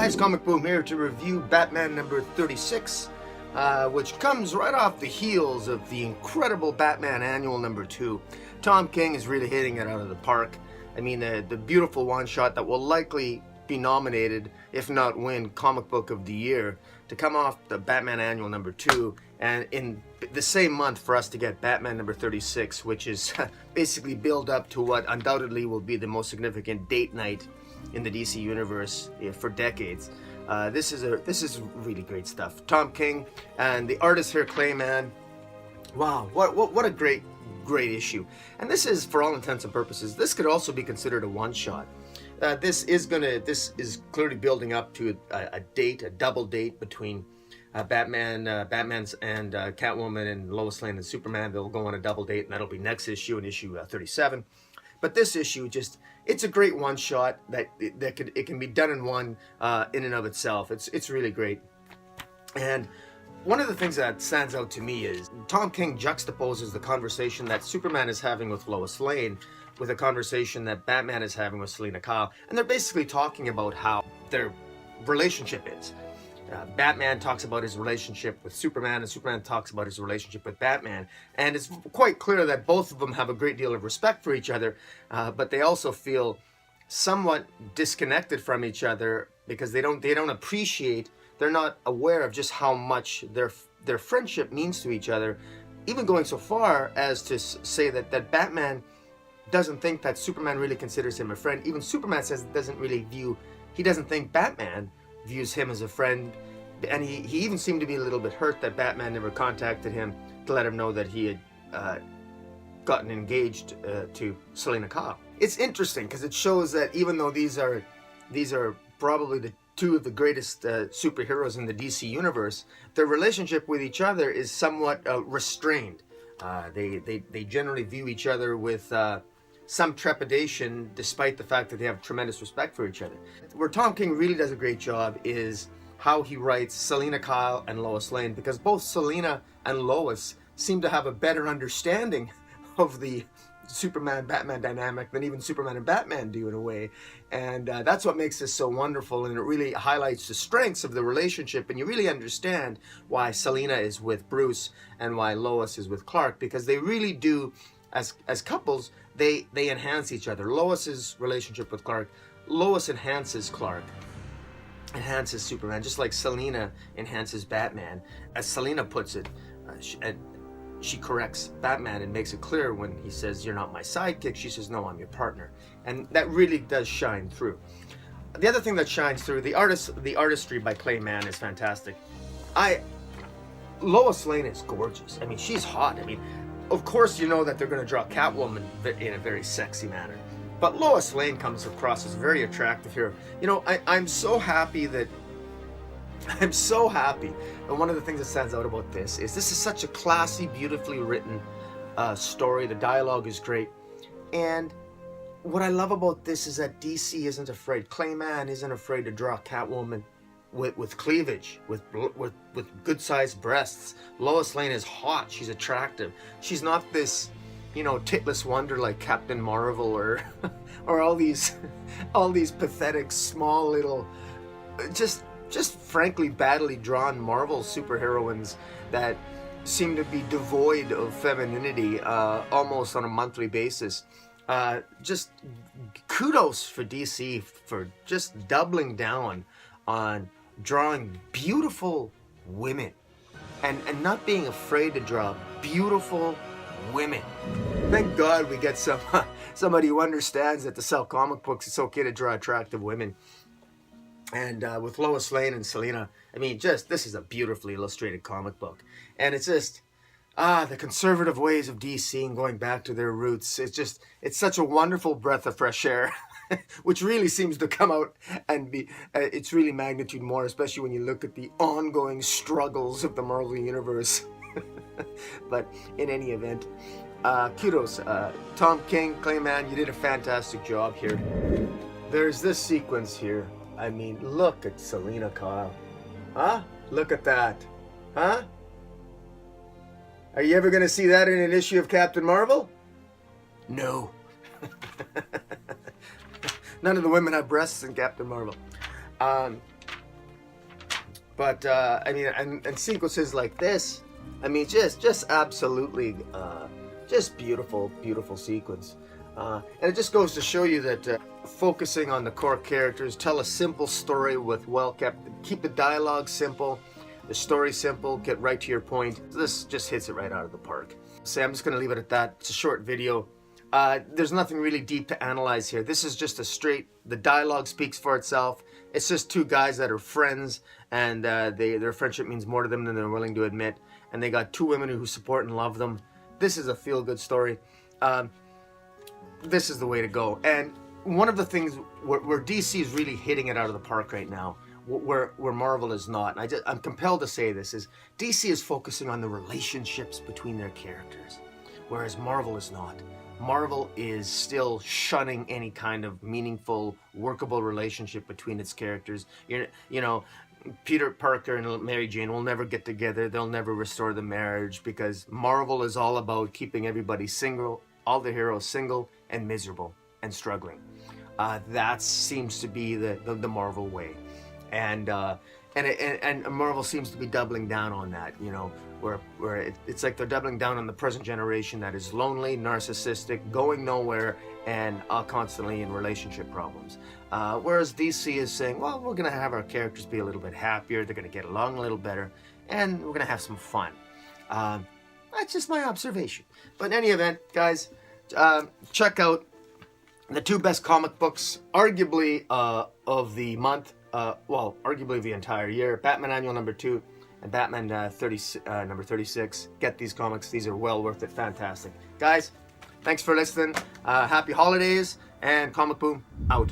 Guys, Comic Boom here to review Batman number 36, which comes right off the heels of the incredible Batman Annual number 2. Tom King is really hitting it out of the park. I mean, the beautiful one-shot that will likely be nominated, if not win, Comic Book of the Year, to come off the Batman Annual number 2, and in the same month for us to get Batman number 36, which is basically build up to what undoubtedly will be the most significant date night in the DC universe for decades. This is really great stuff. Tom King and the artist here, Clayman. Wow, what a great issue. And this is, for all intents and purposes, this could also be considered a one-shot. This is clearly building up to a double date between Batman's and Catwoman and Lois Lane and Superman. They'll go on a double date, and that'll be next issue, in issue 37. But this issue, it's a great one-shot that it can be done in one in and of itself. It's really great. And one of the things that stands out to me is Tom King juxtaposes the conversation that Superman is having with Lois Lane with a conversation that Batman is having with Selina Kyle. And they're basically talking about how their relationship is. Batman talks about his relationship with Superman, and Superman talks about his relationship with Batman. And it's quite clear that both of them have a great deal of respect for each other, but they also feel somewhat disconnected from each other because they don't appreciate, they're not aware of just how much their friendship means to each other, even going so far as to say that Batman doesn't think that Superman really considers him a friend. Even Superman says he doesn't think Batman views him as a friend, and he even seemed to be a little bit hurt that Batman never contacted him to let him know that he had gotten engaged to Selina Kyle. It's interesting because it shows that even though these are probably the two of the greatest superheroes in the DC universe, their relationship with each other is somewhat restrained. They generally view each other with some trepidation, despite the fact that they have tremendous respect for each other. Where Tom King really does a great job is how he writes Selina Kyle and Lois Lane, because both Selina and Lois seem to have a better understanding of the Superman-Batman dynamic than even Superman and Batman do in a way. And that's what makes this so wonderful, and it really highlights the strengths of the relationship, and you really understand why Selina is with Bruce and why Lois is with Clark, because they really do, as couples, they enhance each other. Lois's relationship with Clark, Lois enhances Clark, enhances Superman, just like Selina enhances Batman. As Selina puts it, she corrects Batman and makes it clear when he says, "You're not my sidekick," she says, "No, I'm your partner." And that really does shine through. The other thing that shines through, the artistry by Clayman is fantastic. Lois Lane is gorgeous. I mean, she's hot. I mean, of course you know that they're going to draw Catwoman in a very sexy manner, but Lois Lane comes across as very attractive here. You know, I'm so happy. And one of the things that stands out about this is such a classy, beautifully written story. The dialogue is great. And what I love about this is that DC isn't afraid. Clayman isn't afraid to draw Catwoman with cleavage, with good-sized breasts. Lois Lane is hot. She's attractive. She's not this, titless wonder like Captain Marvel or all these pathetic, small little, just frankly badly drawn Marvel superheroines that seem to be devoid of femininity almost on a monthly basis. Just kudos for DC for just doubling down on drawing beautiful women and not being afraid to draw beautiful women. Thank God we get somebody who understands that to sell comic books it's okay to draw attractive women. And with Lois Lane and Selina, I mean, this is a beautifully illustrated comic book. And it's just, the conservative ways of DC and going back to their roots. It's such a wonderful breath of fresh air, which really seems to come out and be, it's really magnitude more, especially when you look at the ongoing struggles of the Marvel Universe. But in any event, kudos. Tom King, Clayman, you did a fantastic job here. There's this sequence here. I mean, look at Selina Kyle. Huh? Look at that. Huh? Are you ever going to see that in an issue of Captain Marvel? No. None of the women have breasts in Captain Marvel. But I mean, and sequences like this, I mean, just absolutely, just beautiful, beautiful sequence. And it just goes to show you that focusing on the core characters, tell a simple story with well kept, keep the dialogue simple, the story simple, get right to your point. This just hits it right out of the park. So I'm just going to leave it at that. It's a short video. There's nothing really deep to analyze here. This is just a straight, the dialogue speaks for itself. It's just two guys that are friends, and their friendship means more to them than they're willing to admit. And they got two women who support and love them. This is a feel-good story. This is the way to go. And one of the things where DC is really hitting it out of the park right now, where Marvel is not, and I'm compelled to say this, is DC is focusing on the relationships between their characters, whereas Marvel is not. Marvel is still shunning any kind of meaningful, workable relationship between its characters. You know, Peter Parker and Mary Jane will never get together. They'll never restore the marriage, because Marvel is all about keeping everybody single, all the heroes single and miserable and struggling. That seems to be the Marvel way. And Marvel seems to be doubling down on that, you know, where it's like they're doubling down on the present generation that is lonely, narcissistic, going nowhere, and constantly in relationship problems. Whereas DC is saying, well, we're going to have our characters be a little bit happier, they're going to get along a little better, and we're going to have some fun. That's just my observation. But in any event, guys, check out the two best comic books, arguably of the month. Well, arguably the entire year. Batman Annual number 2 and Batman number 36. Get these comics. These are well worth it. Fantastic. Guys, thanks for listening. Happy holidays, and Comic Boom out.